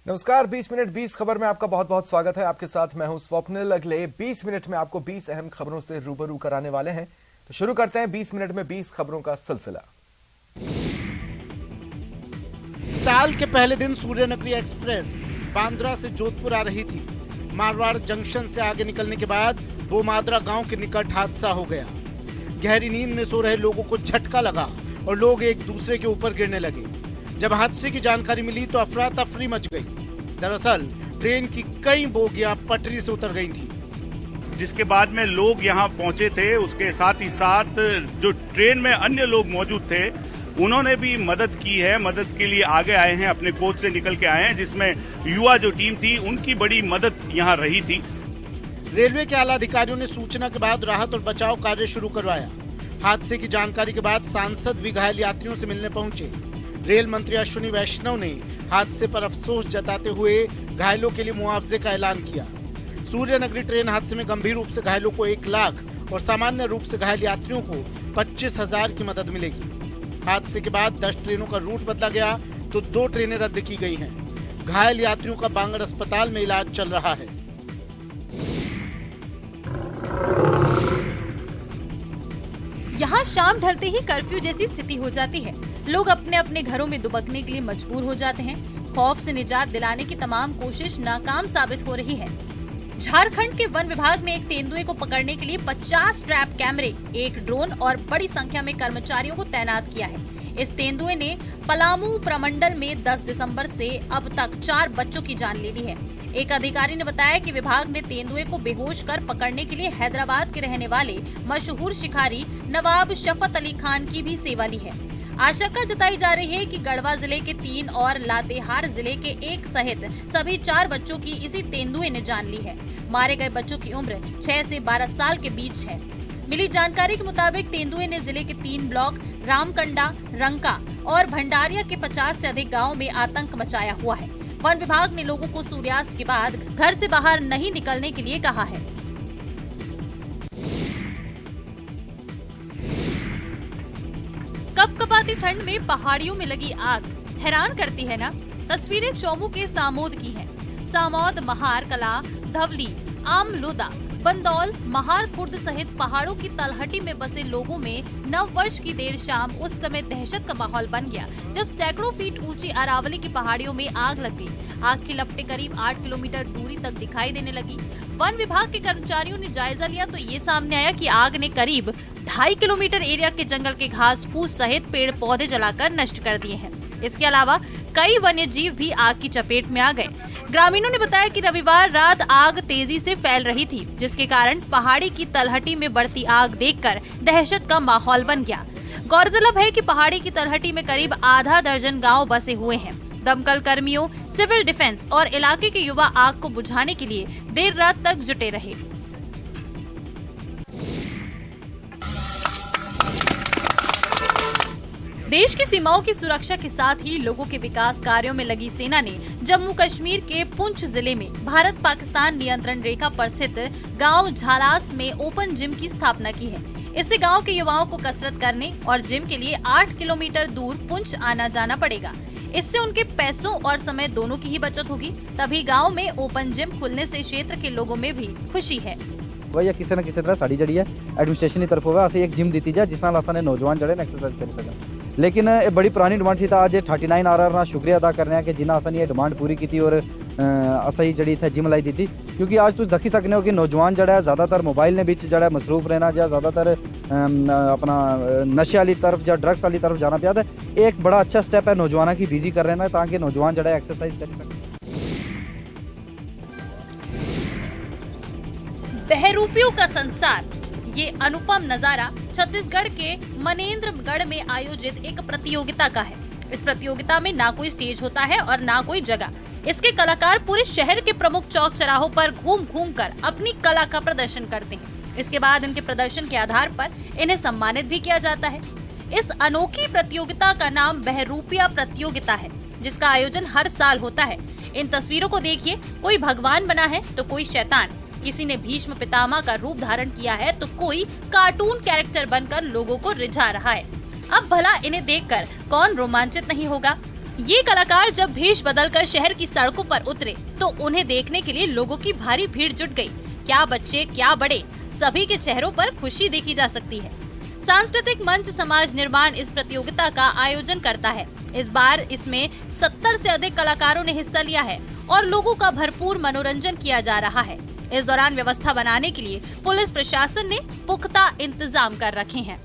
नमस्कार। 20 मिनट 20 खबर में आपका बहुत बहुत स्वागत है। आपके साथ मैं हूं स्वप्निल। अगले 20 मिनट में आपको 20 अहम खबरों से रूबरू कराने वाले हैं। तो शुरू करते हैं 20 मिनट में 20 खबरों का सिलसिला। साल के पहले दिन सूर्यनगरी एक्सप्रेस बांद्रा से जोधपुर आ रही थी। मारवाड़ जंक्शन से आगे निकलने के बाद बोमाद्रा गांव के निकट हादसा हो गया। गहरी नींद में सो रहे लोगों को झटका लगा और लोग एक दूसरे के ऊपर गिरने लगे। जब हादसे की जानकारी मिली तो अफरा तफरी मच गई। दरअसल ट्रेन की कई बोगियां पटरी से उतर गई थी, जिसके बाद में लोग यहां पहुंचे थे। उसके साथ ही साथ जो ट्रेन में अन्य लोग मौजूद थे उन्होंने भी मदद की है। मदद के लिए आगे आए हैं, अपने कोच से निकल के आए हैं, जिसमें युवा जो टीम थी उनकी बड़ी मदद यहां रही थी। रेलवे के आला अधिकारियों ने सूचना के बाद राहत और बचाव कार्य शुरू करवाया। हादसे की जानकारी के बाद सांसद भी घायल यात्रियों से मिलने पहुंचे। रेल मंत्री अश्विनी वैष्णव ने हादसे पर अफसोस जताते हुए घायलों के लिए मुआवजे का ऐलान किया। सूर्यनगरी ट्रेन हादसे में गंभीर रूप से घायलों को 1 लाख और सामान्य रूप से घायल यात्रियों को 25,000 की मदद मिलेगी। हादसे के बाद 10 ट्रेनों का रूट बदला गया तो 2 ट्रेनें रद्द की गई हैं। घायल यात्रियों का बांगड़ अस्पताल में इलाज चल रहा है। यहाँ शाम ढलते ही कर्फ्यू जैसी स्थिति हो जाती है। लोग अपने अपने घरों में दुबकने के लिए मजबूर हो जाते हैं। खौफ से निजात दिलाने की तमाम कोशिश नाकाम साबित हो रही है। झारखंड के वन विभाग ने एक तेंदुए को पकड़ने के लिए 50 ट्रैप कैमरे, 1 ड्रोन और बड़ी संख्या में कर्मचारियों को तैनात किया है। इस तेंदुए ने पलामू प्रमंडल में 10 दिसंबर से अब तक 4 बच्चों की जान ले ली है। एक अधिकारी ने बताया कि विभाग ने तेंदुए को बेहोश कर पकड़ने के लिए हैदराबाद के रहने वाले मशहूर शिकारी नवाब शफत अली खान की भी सेवा ली है। आशंका जताई जा रही है कि गढ़वा जिले के 3 और लातेहार जिले के 1 सहित सभी 4 बच्चों की इसी तेंदुए ने जान ली है। मारे गए बच्चों की उम्र 6 से 12 साल के बीच है। मिली जानकारी के मुताबिक तेंदुए ने जिले के 3 ब्लॉक रामकंडा, रंका और भंडारिया के 50 से अधिक गाँव में आतंक मचाया हुआ है। वन विभाग ने लोगों को सूर्यास्त के बाद घर से बाहर नहीं निकलने के लिए कहा है। कपकपाती ठंड में पहाड़ियों में लगी आग हैरान करती है ना। तस्वीरें चौमू के सामोद की हैं। सामोद, महार कला, धवली, आमलोदा, बंदौल, महार खुर्द सहित पहाड़ों की तलहटी में बसे लोगों में नव वर्ष की देर शाम उस समय दहशत का माहौल बन गया जब सैकड़ों फीट ऊंची अरावली की पहाड़ियों में आग लग गई। आग की लपटें करीब 8 किलोमीटर दूरी तक दिखाई देने लगी। वन विभाग के कर्मचारियों ने जायजा लिया तो ये सामने आया कि आग ने करीब 2.5 किलोमीटर एरिया के जंगल के घास फूस सहित पेड़ पौधे जलाकर नष्ट कर दिए हैं। इसके अलावा कई वन्य जीव भी आग की चपेट में आ गए। ग्रामीणों ने बताया कि रविवार रात आग तेजी से फैल रही थी, जिसके कारण पहाड़ी की तलहटी में बढ़ती आग देखकर दहशत का माहौल बन गया। गौरतलब है कि पहाड़ी की तलहटी में करीब आधा दर्जन गांव बसे हुए हैं। दमकल कर्मियों, सिविल डिफेंस और इलाके के युवा आग को बुझाने के लिए देर रात तक जुटे रहे। देश की सीमाओं की सुरक्षा के साथ ही लोगों के विकास कार्यों में लगी सेना ने जम्मू कश्मीर के पुंछ जिले में भारत पाकिस्तान नियंत्रण रेखा पर स्थित गांव झालास में ओपन जिम की स्थापना की है। इससे गांव के युवाओं को कसरत करने और जिम के लिए 8 किलोमीटर दूर पुंछ आना जाना पड़ेगा। इससे उनके पैसों और समय दोनों की ही बचत होगी। तभी गांव में ओपन जिम खुलने से क्षेत्र के लोगों में भी खुशी है। या किसी न किसी तरह साड़ी जड़ी है एडमिनिस्ट्रेशन की तरफ होगा एक जिम दी जाए जिस नाल असां ने नौजवान जड़े एक्सरसाइज कर सकें। लेकिन ये बड़ी पुरानी डिमांड थी। आज 39 आर ना शुक्रिया अदा करने कि जिन्हें असां ये डिमांड पूरी की और असां जड़ी इतने जिम लाई दी। क्योंकि आज तुम देखी सकते हो कि नौजवान जड़ा ज़्यादातर मोबाइल ने बिच जड़ा मसरूफ रहना या ज़्यादातर अपना नशे वाली तरफ या ड्रग्स वाली तरफ जाना पाया। एक बड़ा अच्छा स्टेप है नौजवानों की बिजी कर रहना ताकि नौजवान जड़ा एक्सरसाइज कर सके। बहरूपियों का संसार, ये अनुपम नजारा छत्तीसगढ़ के मनेंद्रगढ़ में आयोजित एक प्रतियोगिता का है। इस प्रतियोगिता में ना कोई स्टेज होता है और ना कोई जगह। इसके कलाकार पूरे शहर के प्रमुख चौक चौराहों पर घूम घूम कर अपनी कला का प्रदर्शन करते हैं। इसके बाद इनके प्रदर्शन के आधार पर इन्हें सम्मानित भी किया जाता है। इस अनोखी प्रतियोगिता का नाम बहरूपिया प्रतियोगिता है, जिसका आयोजन हर साल होता है। इन तस्वीरों को देखिए, कोई भगवान बना है तो कोई शैतान, किसी ने भीष्म पितामह का रूप धारण किया है तो कोई कार्टून कैरेक्टर बनकर लोगों को रिझा रहा है। अब भला इन्हें देखकर कौन रोमांचित नहीं होगा। ये कलाकार जब भेष बदलकर शहर की सड़कों पर उतरे तो उन्हें देखने के लिए लोगों की भारी भीड़ जुट गई। क्या बच्चे क्या बड़े, सभी के चेहरों पर खुशी देखी जा सकती है। सांस्कृतिक मंच समाज निर्माण इस प्रतियोगिता का आयोजन करता है। इस बार इसमें 70 से अधिक कलाकारों ने हिस्सा लिया है और लोगों का भरपूर मनोरंजन किया जा रहा है। इस दौरान व्यवस्था बनाने के लिए पुलिस प्रशासन ने पुख्ता इंतजाम कर रखे हैं।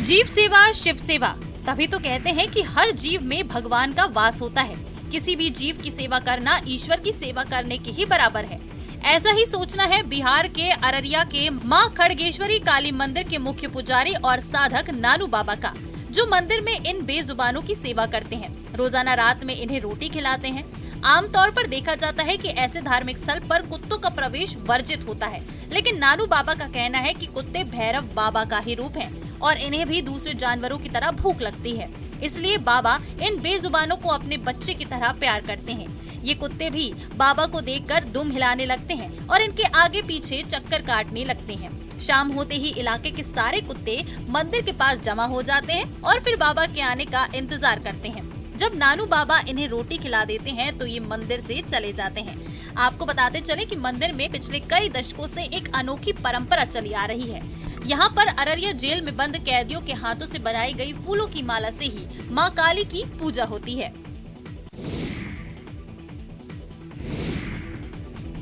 जीव सेवा शिव सेवा, तभी तो कहते हैं कि हर जीव में भगवान का वास होता है। किसी भी जीव की सेवा करना ईश्वर की सेवा करने के ही बराबर है। ऐसा ही सोचना है बिहार के अररिया के मां खड़गेश्वरी काली मंदिर के मुख्य पुजारी और साधक नानू बाबा का, जो मंदिर में इन बेजुबानों की सेवा करते हैं। रोजाना रात में इन्हें रोटी खिलाते हैं। आमतौर पर देखा जाता है कि ऐसे धार्मिक स्थल पर कुत्तों का प्रवेश वर्जित होता है, लेकिन नानू बाबा का कहना है कि कुत्ते भैरव बाबा का ही रूप हैं और इन्हें भी दूसरे जानवरों की तरह भूख लगती है। इसलिए बाबा इन बेजुबानों को अपने बच्चे की तरह प्यार करते हैं। ये कुत्ते भी बाबा को देखकर दुम हिलाने लगते हैं और इनके आगे पीछे चक्कर काटने लगते हैं। शाम होते ही इलाके के सारे कुत्ते मंदिर के पास जमा हो जाते हैं और फिर बाबा के आने का इंतजार करते हैं। जब नानू बाबा इन्हें रोटी खिला देते हैं तो ये मंदिर से चले जाते हैं। आपको बताते चले कि मंदिर में पिछले कई दशकों से एक अनोखी परंपरा चली आ रही है। यहाँ पर अररिया जेल में बंद कैदियों के हाथों से बनाई गई फूलों की माला से ही मां काली की पूजा होती है।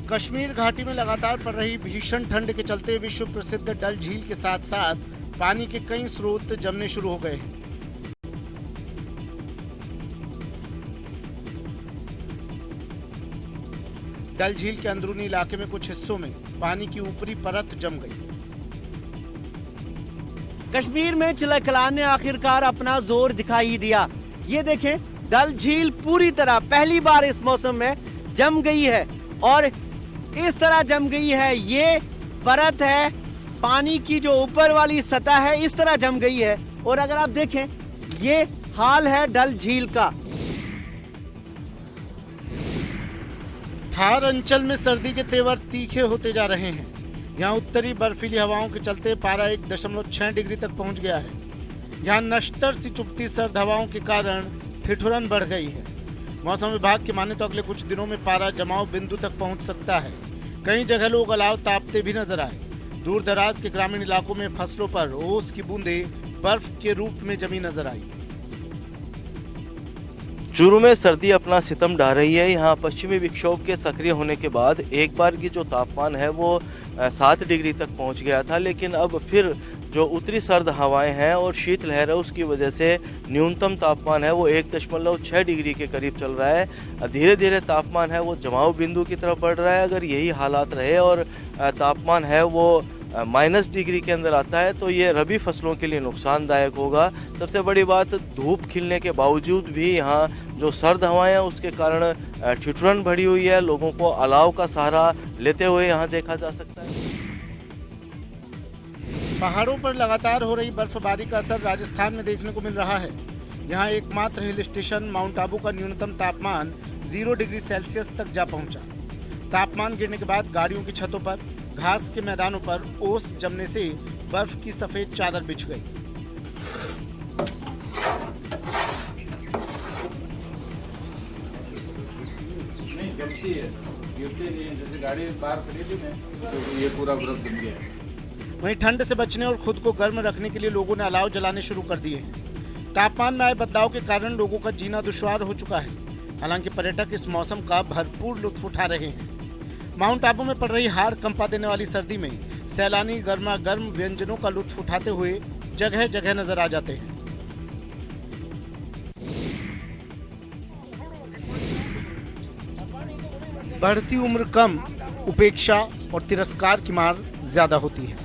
कश्मीर घाटी में लगातार पड़ रही भीषण ठंड के चलते विश्व प्रसिद्ध डल झील के साथ साथ पानी के कई स्रोत जमने शुरू हो गए हैं। डल झील के अंदरूनी इलाके में कुछ हिस्सों में पानी की ऊपरी परत जम गई। कश्मीर में चिलखलाने आखिरकार अपना जोर दिखाई दिया। ये देखें, डल झील पूरी तरह पहली बार इस मौसम में जम गई है और इस तरह जम गई है। ये परत है पानी की, जो ऊपर वाली सतह है, इस तरह जम गई है। और अगर आप देखें, ये हाल है डल झील का। थार अंचल में सर्दी के तेवर तीखे होते जा रहे हैं। यहाँ उत्तरी बर्फीली हवाओं के चलते पारा 1.6 डिग्री तक पहुँच गया है। यहाँ नश्तर सी चुभती सर्द हवाओं के कारण ठिठुरन बढ़ गई है। मौसम विभाग की माने तो अगले कुछ दिनों में पारा जमाव बिंदु तक पहुँच सकता है। कई जगह लोग अलाव तापते भी नजर आए। दूर दराज के ग्रामीण इलाकों में फसलों पर ओस की बूंदें बर्फ के रूप में जमी नजर आई। चूरू में सर्दी अपना सितम ढा रही है। यहाँ पश्चिमी विक्षोभ के सक्रिय होने के बाद एक बार की जो तापमान है वो 7 डिग्री तक पहुँच गया था, लेकिन अब फिर जो उत्तरी सर्द हवाएं हैं और शीतलहर है उसकी वजह से न्यूनतम तापमान है वो 1.6 डिग्री के करीब चल रहा है। धीरे धीरे तापमान है वो जमाव बिंदु की तरफ बढ़ रहा है। अगर यही हालात रहे और तापमान है वो -, डिग्री के अंदर आता है तो ये रबी फसलों के लिए नुकसानदायक होगा। सबसे बड़ी बात, धूप खिलने के बावजूद भी यहाँ जो सर्द हवाएं हैं उसके कारण ठिठुरन बढ़ी हुई है। लोगों को अलाव का सहारा लेते हुए यहाँ देखा जा सकता है। पहाड़ों पर लगातार हो रही बर्फबारी का असर राजस्थान में देखने को मिल रहा है। यहाँ एकमात्र हिल स्टेशन माउंट आबू का न्यूनतम तापमान 0 डिग्री सेल्सियस तक जा पहुंचा। तापमान गिरने के बाद गाड़ियों की छतों पर, घास के मैदानों पर ओस जमने से बर्फ की सफेद चादर बिछ गई। गाड़ी बाहर खड़ी थी तो ये पूरा बर्फ जम गया है। वहीं ठंड से बचने और खुद को गर्म रखने के लिए लोगों ने अलाव जलाने शुरू कर दिए हैं। तापमान में आए बदलाव के कारण लोगों का जीना दुश्वार हो चुका है। हालांकि पर्यटक इस मौसम का भरपूर लुत्फ उठा रहे हैं। माउंट आबू में पड़ रही हाड़ कंपा देने वाली सर्दी में सैलानी गर्मा गर्म व्यंजनों का लुत्फ उठाते हुए जगह जगह नजर आ जाते हैं। बढ़ती उम्र कम, उपेक्षा और तिरस्कार की मार ज्यादा होती है।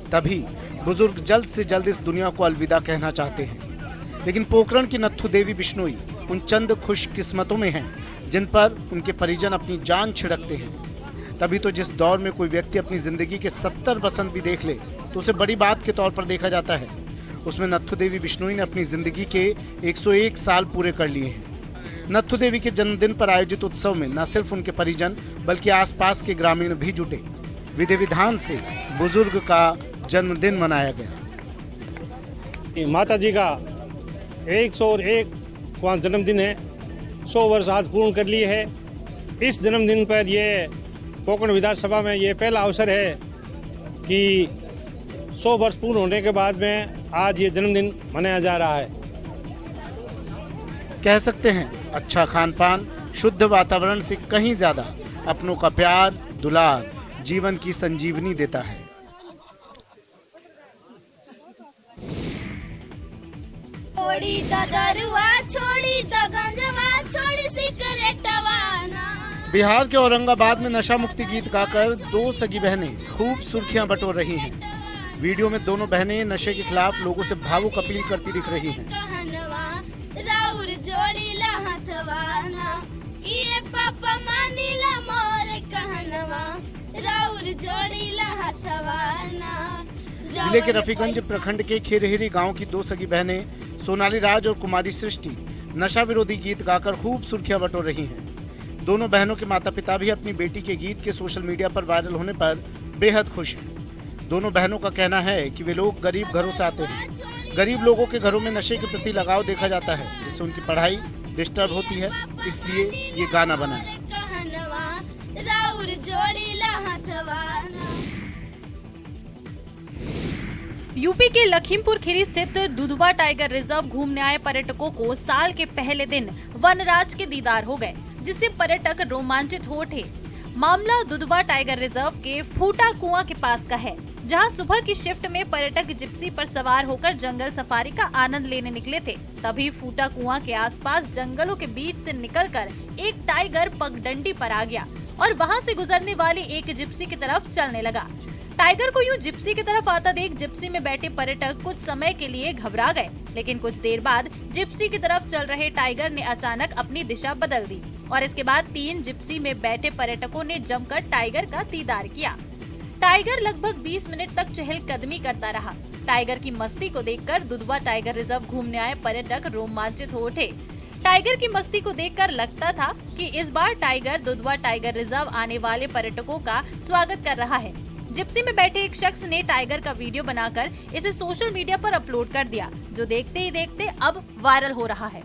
तभी बुजुर्ग जल्द से जल्द इस दुनिया को अलविदा कहना चाहते हैं। लेकिन पोखरण की नत्थू देवी बिश्नोई उन चंद खुशकिस्मतों में हैं जिन पर उनके परिजन अपनी जान छिड़कते हैं। तभी तो जिस दौर में कोई व्यक्ति अपनी जिंदगी के 70 बसंत भी देख ले तो उसे बड़ी बात के तौर पर देखा जाता है। उसमें नत्थू देवी बिश्नोई ने अपनी जिंदगी के 101 साल पूरे कर लिए हैं। नत्थू देवी के जन्मदिन पर आयोजित उत्सव में न सिर्फ उनके परिजन बल्कि आसपास के ग्रामीण भी जुटे। विधि विधान से बुजुर्ग का जन्मदिन मनाया गया। माता जी का 101वां जन्मदिन है। 100 वर्ष आज पूर्ण कर लिए है। इस जन्मदिन पर ये कोंकण विधानसभा में ये पहला अवसर है कि 100 वर्ष पूर्ण होने के बाद में आज ये जन्मदिन मनाया जा रहा है। कह सकते हैं अच्छा खान पान, शुद्ध वातावरण से कहीं ज्यादा अपनों का प्यार दुलार जीवन की संजीवनी देता है। छोड़ी दरुआ, छोड़ी गंजवा, छोड़ी सिगरेटवा ना। बिहार के औरंगाबाद में नशा मुक्ति गीत गाकर 2 सगी बहनें खूब सुर्खियां बटोर रही हैं। वीडियो में दोनों बहनें नशे के खिलाफ लोगों से भावुक अपील करती दिख रही हैं। राउर जोड़ी लहथवाना, ये पापा मानीला मोर कहनवा, राउर जोड़ी लहथवाना। जिले के रफीगंज प्रखंड के खिरहिरी गांव की 2 सगी बहनें सोनाली राज और कुमारी सृष्टि नशा विरोधी गीत गाकर खूब सुर्खियां बटोर रही हैं। दोनों बहनों के माता पिता भी अपनी बेटी के गीत के सोशल मीडिया पर वायरल होने पर बेहद खुश हैं। दोनों बहनों का कहना है कि वे लोग गरीब घरों से आते हैं। गरीब लोगों के घरों में नशे के प्रति लगाव देखा जाता है, जिससे उनकी पढ़ाई डिस्टर्ब होती है, इसलिए ये गाना बना है। यूपी के लखीमपुर खीरी स्थित दुधवा टाइगर रिजर्व घूमने आए पर्यटकों को साल के पहले दिन वनराज के दीदार हो गए, जिससे पर्यटक रोमांचित हो उठे। मामला दुधवा टाइगर रिजर्व के फूटा कुआं के पास का है, जहां सुबह की शिफ्ट में पर्यटक जिप्सी पर सवार होकर जंगल सफारी का आनंद लेने निकले थे। तभी फूटा कुआं के आसपास जंगलों के बीच से निकलकर एक टाइगर पगडंडी पर आ गया और वहां से गुजरने वाली एक जिप्सी की तरफ चलने लगा। टाइगर को यूं जिप्सी की तरफ आता देख जिप्सी में बैठे पर्यटक कुछ समय के लिए घबरा गए, लेकिन कुछ देर बाद जिप्सी की तरफ चल रहे टाइगर ने अचानक अपनी दिशा बदल दी और इसके बाद 3 जिप्सी में बैठे पर्यटकों ने जमकर टाइगर का दीदार किया। टाइगर लगभग 20 मिनट तक चहलकदमी करता रहा। टाइगर की मस्ती को देखकर दुधवा टाइगर रिजर्व घूमने आए पर्यटक रोमांचित हो उठे। टाइगर की मस्ती को देखकर लगता था कि इस बार टाइगर दुधवा टाइगर रिजर्व आने वाले पर्यटकों का स्वागत कर रहा है। जिप्सी में बैठे एक शख्स ने टाइगर का वीडियो बनाकर इसे सोशल मीडिया पर अपलोड कर दिया, जो देखते ही देखते अब वायरल हो रहा है।